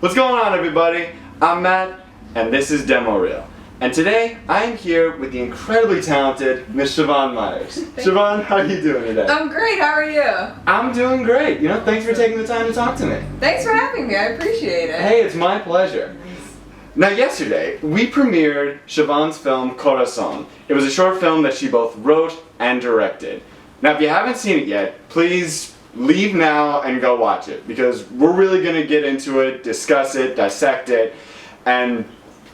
What's going on, everybody? I'm Matt, and this is Demo Reel. And today, I am here with the incredibly talented Miss Shavon Meyers. Shavon, how are you doing today? I'm great, how are you? I'm doing great. Thanks for taking the time to talk to me. Thanks for having me, I appreciate it. Hey, it's my pleasure. Now, yesterday, we premiered Shavon's film, Corazón. It was a short film that she both wrote and directed. Now, if you haven't seen it yet, please leave now and go watch it, because we're really going to get into it, discuss it, dissect it, and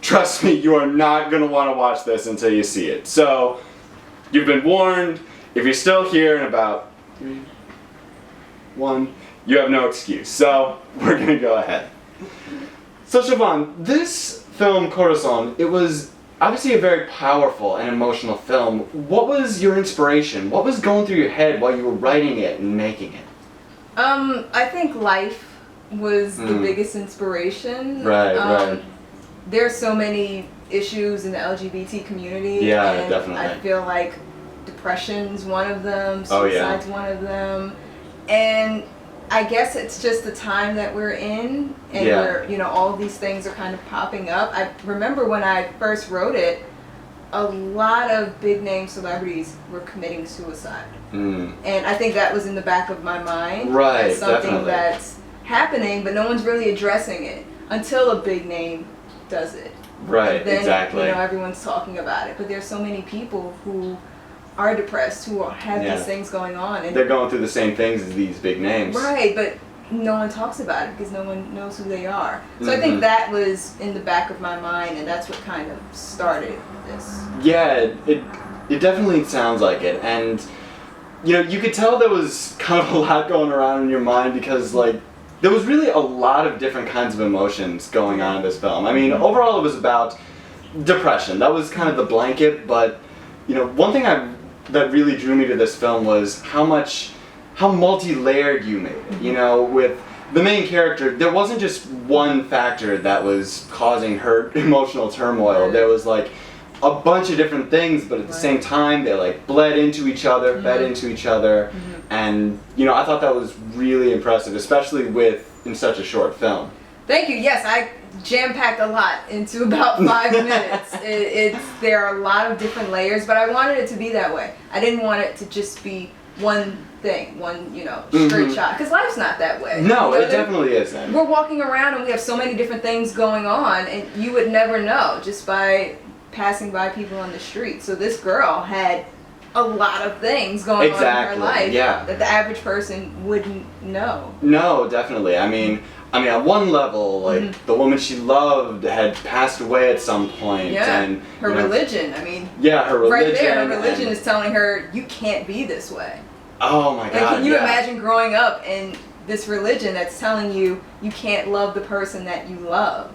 trust me, you are not going to want to watch this until you see it. So, you've been warned. If you're still here in about 3, 1, you have no excuse. So, we're going to go ahead. So Shavon, this film, Corazón, it was obviously a very powerful and emotional film. What was your inspiration? What was going through your head while you were writing it and making it? I think life was the biggest inspiration. Right. There's so many issues in the LGBT community. Yeah, and definitely. I feel like depression's one of them, Oh, yeah. suicide's one of them. And I guess it's just the time that we're in, and where, all of these things are kind of popping up. I remember when I first wrote it, a lot of big name celebrities were committing suicide. And I think that was in the back of my mind. Right, as something definitely. that's happening, but no one's really addressing it until a big name does it. Right, Then, exactly. everyone's talking about it. But there's so many people who are depressed, who have these things going on. And they're going through the same things as these big names. Right, but no one talks about it because no one knows who they are. So I think that was in the back of my mind, and that's what kind of started this. Yeah, it definitely sounds like it. And, you could tell there was kind of a lot going around in your mind because, there was really a lot of different kinds of emotions going on in this film. I mean, overall it was about depression. That was kind of the blanket, but, one thing that really drew me to this film was how multi-layered you made it. With the main character, there wasn't just one factor that was causing her emotional turmoil. Right. There was a bunch of different things, but at the same time, they bled into each other, fed into each other, and I thought that was really impressive, especially in such a short film. Thank you. Yes, I jam-packed a lot into about 5 minutes. There are a lot of different layers, but I wanted it to be that way. I didn't want it to just be one thing, one straight shot, because life's not that way. No, it definitely isn't. We're walking around and we have so many different things going on, and you would never know just by passing by people on the street. So this girl had a lot of things going on in her life that the average person wouldn't know. No, definitely. I mean, at one level, the woman she loved had passed away at some point. Yeah, and her religion, her religion. Right there, her religion is telling her, you can't be this way. Oh my God, can you imagine growing up in this religion that's telling you you can't love the person that you love?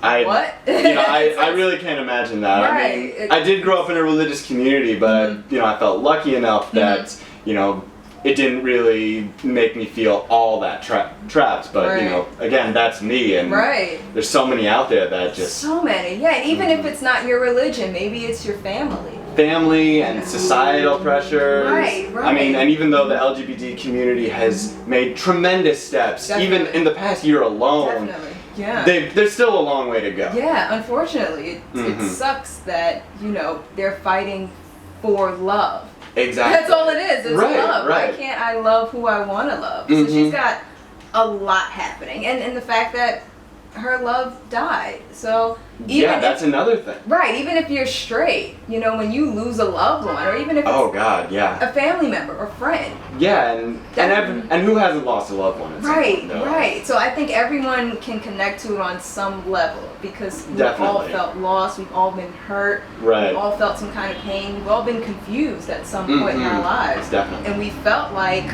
What? I really can't imagine that. Right. I mean, I did grow up in a religious community, but I felt lucky enough that it didn't really make me feel all that trapped. But again, that's me, and there's so many out there that just so many. Yeah, and even if it's not your religion, maybe it's your family and societal pressures. Right. I mean, and even though the LGBT community has made tremendous steps, even in the past year alone. Definitely. Yeah. There's still a long way to go. Yeah, unfortunately. It sucks that, they're fighting for love. Exactly. That's all it is. It's love. Right. Why can't I love who I want to love? So she's got a lot happening. And the fact that her love died. So that's another thing. Right, even if you're straight, when you lose a loved one, or even if it's a family member or friend. Yeah, and who hasn't lost a loved one? Right. So I think everyone can connect to it on some level, because we've all felt lost, we've all been hurt, we've all felt some kind of pain, we've all been confused at some point in our lives. Definitely. And we felt like,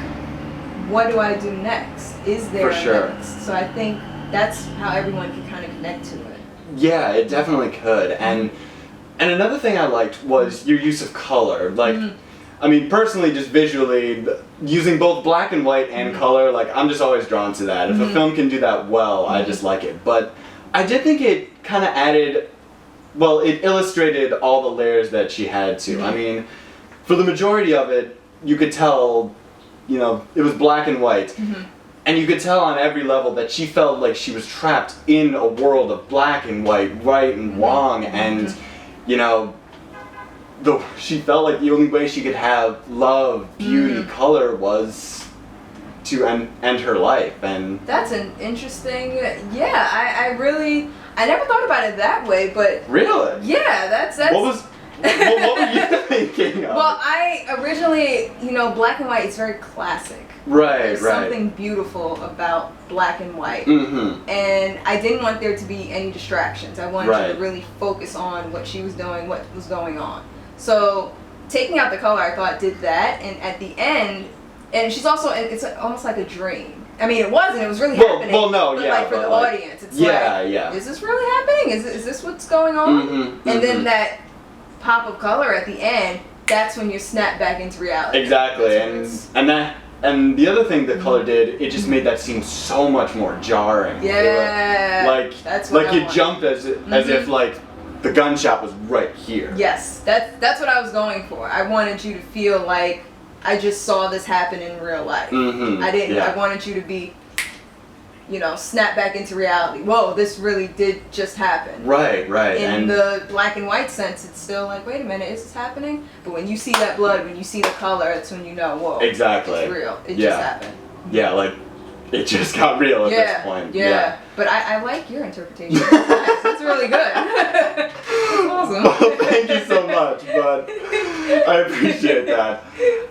what do I do next? Is there a next? So I think that's how everyone can kind of connect to it. Yeah, it definitely could. And another thing I liked was your use of color. I mean, personally, just visually, using both black and white and color, I'm just always drawn to that. If a film can do that well, I just like it. But I did think it kind of added, it illustrated all the layers that she had to. I mean, for the majority of it, you could tell, it was black and white. and you could tell on every level that she felt like she was trapped in a world of black and white, right and wrong, and you know, she felt like the only way she could have love, beauty, color was to end her life. And that's an interesting. Yeah, I never thought about it that way, but really, yeah, that's. What were you thinking of? Well, I originally, black and white is very classic. Right, There's something beautiful about black and white. And I didn't want there to be any distractions. I wanted you to really focus on what she was doing, what was going on. So taking out the color, I thought did that. And at the end, and she's also, it's almost like a dream. I mean, it wasn't. It was really happening. Well, no, but yeah. Like for the audience, it's like, is this really happening? Is this what's going on? And then that pop of color at the end, that's when you snap back into reality. Exactly, and the other thing the color did, it just made that scene so much more jarring. Yeah, that's what you jumped as if like the gunshot was right here. Yes, that's what I was going for. I wanted you to feel like I just saw this happen in real life. I didn't. I wanted you to be, snap back into reality. Whoa, this really did just happen. Right. In the black and white sense, it's still like, wait a minute, is this happening? But when you see that blood, when you see the color, that's when you know, whoa, exactly, it's real. It just happened. Yeah, like it just got real at this point. Yeah. But I like your interpretation. That's really good. That's awesome. Well, thank you so much, but I appreciate that.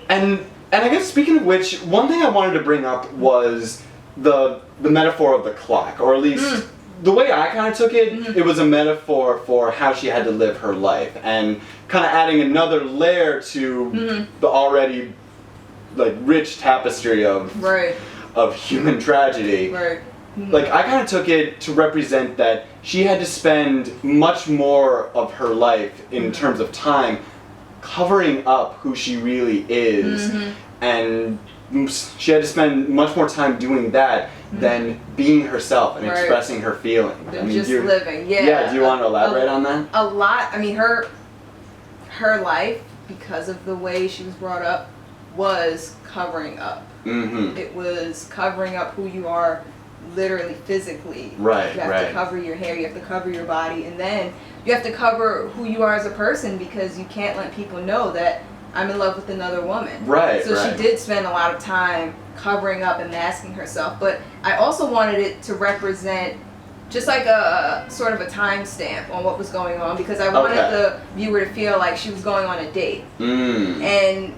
And I guess speaking of which, one thing I wanted to bring up was the metaphor of the clock, or at least the way I kind of took it, it was a metaphor for how she had to live her life, and kind of adding another layer to the already like rich tapestry of human tragedy. Like I kind of took it to represent that she had to spend much more of her life in terms of time covering up who she really is, and she had to spend much more time doing that than being herself and expressing her feelings. Just living. Yeah, do you want to elaborate on that? A lot. I mean, her life, because of the way she was brought up, was covering up. It was covering up who you are, literally, physically. You have to cover your hair, you have to cover your body, and then you have to cover who you are as a person, because you can't let people know that I'm in love with another woman. So she did spend a lot of time covering up and masking herself. But I also wanted it to represent just like a sort of a timestamp on what was going on, because I wanted the viewer to feel like she was going on a date. And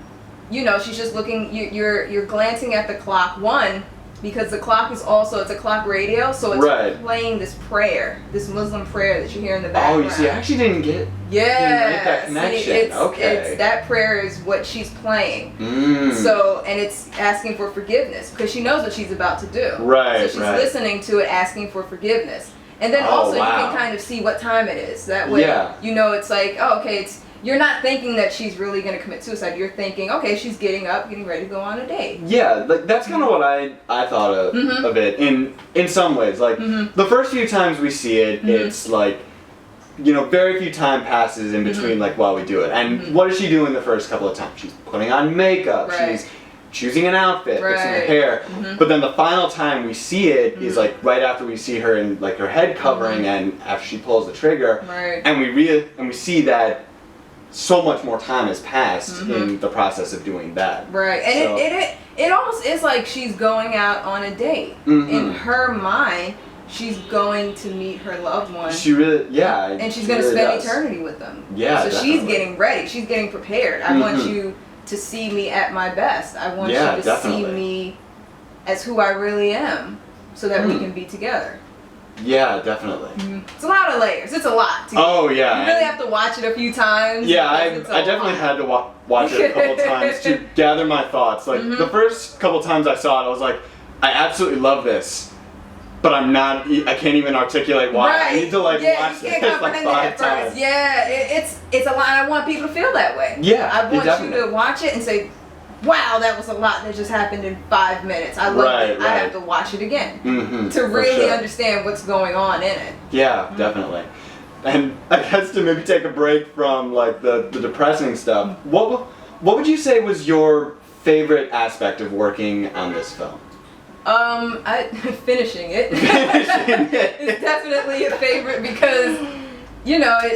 she's just looking. You're glancing at the clock. Because the clock is also, it's a clock radio, so it's playing this prayer, this Muslim prayer that you hear in the background. Oh, you see, I actually didn't make that connection. It's that prayer is what she's playing. So, and it's asking for forgiveness, because she knows what she's about to do. So she's listening to it, asking for forgiveness. And then also you can kind of see what time it is. That way, it's like, you're not thinking that she's really going to commit suicide. You're thinking, okay, she's getting up, getting ready to go on a date. Yeah, like that's kind of what I thought of it in some ways. Like the first few times we see it, it's like, very few time passes in between like while we do it. And what is she doing the first couple of times? She's putting on makeup. She's choosing an outfit, fixing her hair. But then the final time we see it is like right after we see her in like her head covering and after she pulls the trigger. And we see that so much more time has passed in the process of doing that. And it almost is like she's going out on a date. In her mind, she's going to meet her loved one. She really, and she's going to spend eternity with them. So definitely. She's getting ready. She's getting prepared. I want you to see me at my best. I want you to see me as who I really am, so that we can be together. Yeah, definitely. It's a lot of layers. It's a lot. You really have to watch it a few times. Yeah, I definitely had to watch it a couple times to gather my thoughts. Like the first couple times I saw it, I was like, I absolutely love this, but I can't even articulate why. I need to watch this like 5 times. Yeah, it's a lot. I want people to feel that way. Yeah, I want you to watch it and say, wow, that was a lot that just happened in 5 minutes. I love it. I have to watch it again to really understand what's going on in it. Yeah, definitely. And I guess to maybe take a break from like the depressing stuff, what would you say was your favorite aspect of working on this film? Finishing it. Finishing it. It's definitely a favorite because,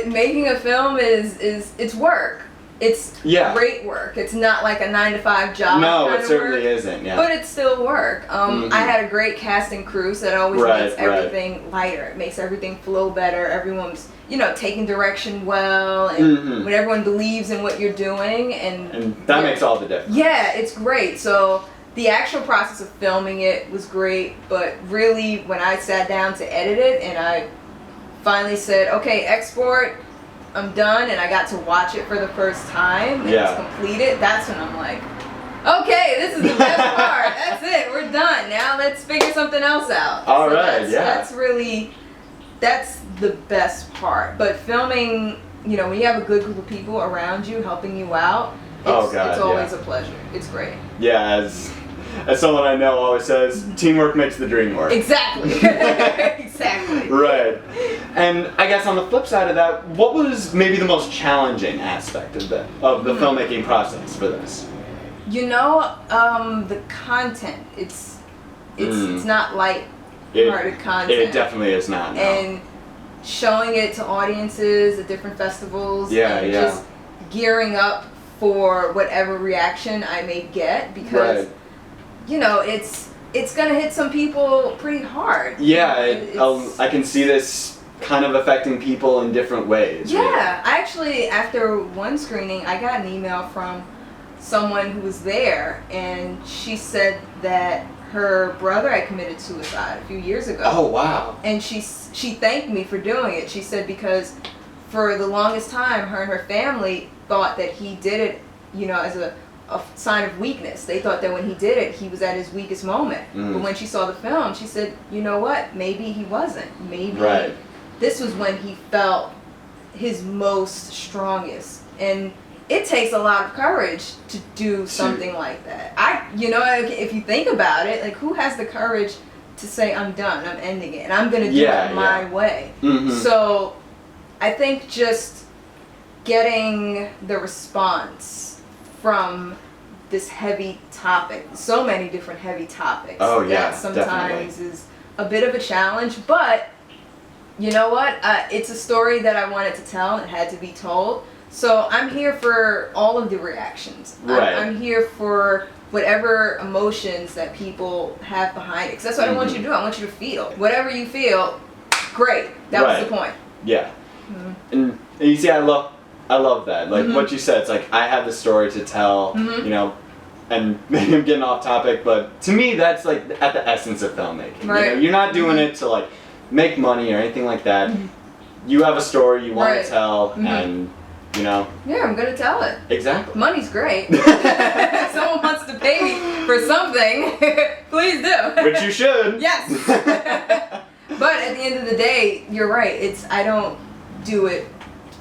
making a film is it's work. It's great work. It's not like a 9-to-5 job. No, kind it of certainly work, isn't. Yeah. but it's still work. I had a great cast and crew, so it always makes everything lighter. It makes everything flow better. Everyone's taking direction well, and when everyone believes in what you're doing, and that makes all the difference. Yeah, it's great. So the actual process of filming it was great, but really when I sat down to edit it and I finally said, okay, export, I'm done, and I got to watch it for the first time and it's completed, that's when I'm like, okay, this is the best part. That's it, we're done. Now let's figure something else out. All right, That's the best part. But filming, when you have a good group of people around you helping you out, it's always a pleasure. It's great. Yeah, as someone I know always says, teamwork makes the dream work. Exactly. Exactly. Right. And I guess on the flip side of that, what was maybe the most challenging aspect of the filmmaking process for this? The content. It's not light-hearted content. It definitely is not. No. And showing it to audiences at different festivals. Just gearing up for whatever reaction I may get because. It's gonna hit some people pretty hard. Yeah, I can see this kind of affecting people in different ways. Yeah, really. actually, after one screening, I got an email from someone who was there, and she said that her brother had committed suicide a few years ago. Oh, wow. And she thanked me for doing it. She said because for the longest time, her and her family thought that he did it, as a sign of weakness. They thought that when he did it, he was at his weakest moment. But when she saw the film, she said, you know what? Maybe he wasn't. Maybe this was when he felt his most strongest. And it takes a lot of courage to do something like that. If you think about it, like who has the courage to say, I'm done, I'm ending it, and I'm going to do it my way. So I think just getting the response from this heavy topic, so many different heavy topics. That sometimes is a bit of a challenge, but you know what? It's a story that I wanted to tell. It had to be told. So I'm here for all of the reactions. I'm here for whatever emotions that people have behind it. Because that's what I want you to do. I want you to feel. Whatever you feel, great. That was the point. Yeah. And you see, I love that. Like what you said, it's like I have the story to tell, and maybe I'm getting off topic, but to me that's like at the essence of filmmaking. You're not doing it to like make money or anything like that. You have a story you want to tell, and Yeah, I'm gonna tell it. Exactly. Money's great. If someone wants to pay me for something, please do. Which you should. Yes. But at the end of the day, you're right. I don't do it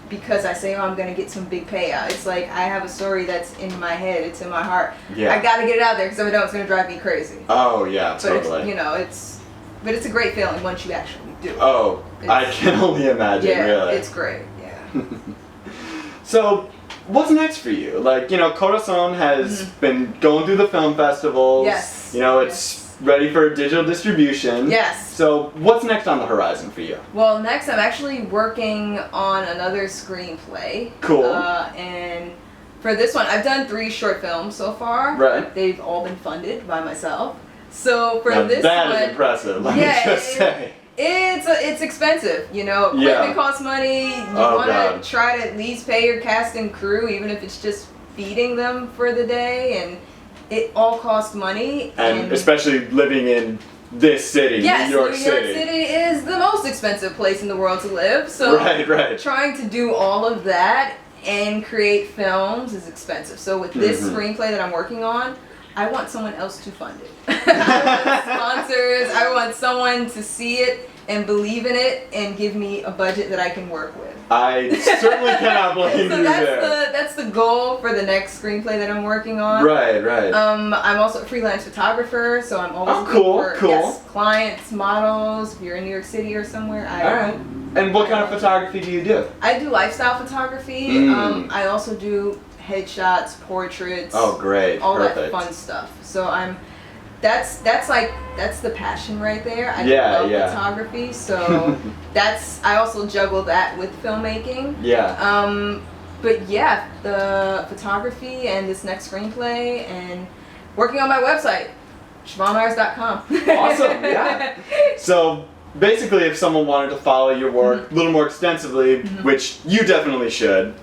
because I say, I'm going to get some big payout. It's like I have a story that's in my head, it's in my heart. I got to get it out there because if I don't, it's going to drive me crazy. Oh, yeah, but totally. But it's a great feeling once you actually do it. Oh, I can only imagine, really. It's great, yeah. So, what's next for you? Like, Corazón has been going through the film festivals. Yes. It's ready for digital distribution. Yes. So, what's next on the horizon for you? Well, next I'm actually working on another screenplay. Cool. And for this one, I've done 3 short films so far. Right. They've all been funded by myself. So for this that one, is impressive. Let me just say. It's expensive, Equipment costs money. You want to try to at least pay your cast and crew, even if it's just feeding them for the day, and it all costs money. And especially living in this city, New York City. New York City is the most expensive place in the world to live. So trying to do all of that and create films is expensive. So with this screenplay that I'm working on, I want someone else to fund it. I want sponsors. I want someone to see it and believe in it and give me a budget that I can work with. I certainly cannot blame you there. That's the goal for the next screenplay that I'm working on. Right. I'm also a freelance photographer, so I'm always looking for clients, models. If you're in New York City or somewhere, Alright. And what kind of photography do you do? I do lifestyle photography. I also do headshots, portraits. Oh, great. All that fun stuff. So that's the passion right there. I Yeah, love yeah. photography, so I also juggle that with filmmaking. Yeah. But yeah, the photography and this next screenplay and working on my website, ShavonMyers.com. Awesome, yeah. So basically, if someone wanted to follow your work a little more extensively, which you definitely should,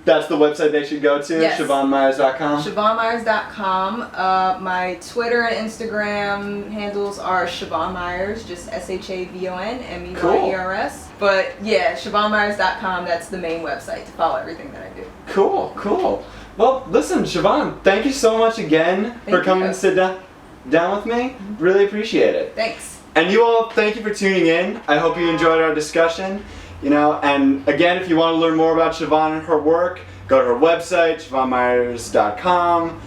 that's the website they should go to, Yes. ShavonMyers.com. ShavonMyers.com. My Twitter and Instagram handles are Shavon Meyers, just ShavonMeyers. Cool. But yeah, ShavonMyers.com, that's the main website to follow everything that I do. Cool, cool. Well, listen, Shavon, thank you so much again for Thank coming you. to sit down with me. Really appreciate it. Thanks. And you all, thank you for tuning in. I hope you enjoyed our discussion. And again, if you want to learn more about Shavon and her work, go to her website, ShavonMyers.com.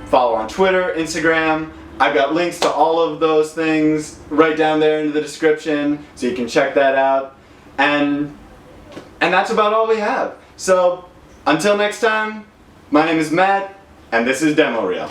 Follow her on Twitter, Instagram. I've got links to all of those things right down there in the description, so you can check that out. And that's about all we have. So, until next time, my name is Matt, and this is Demo Reel.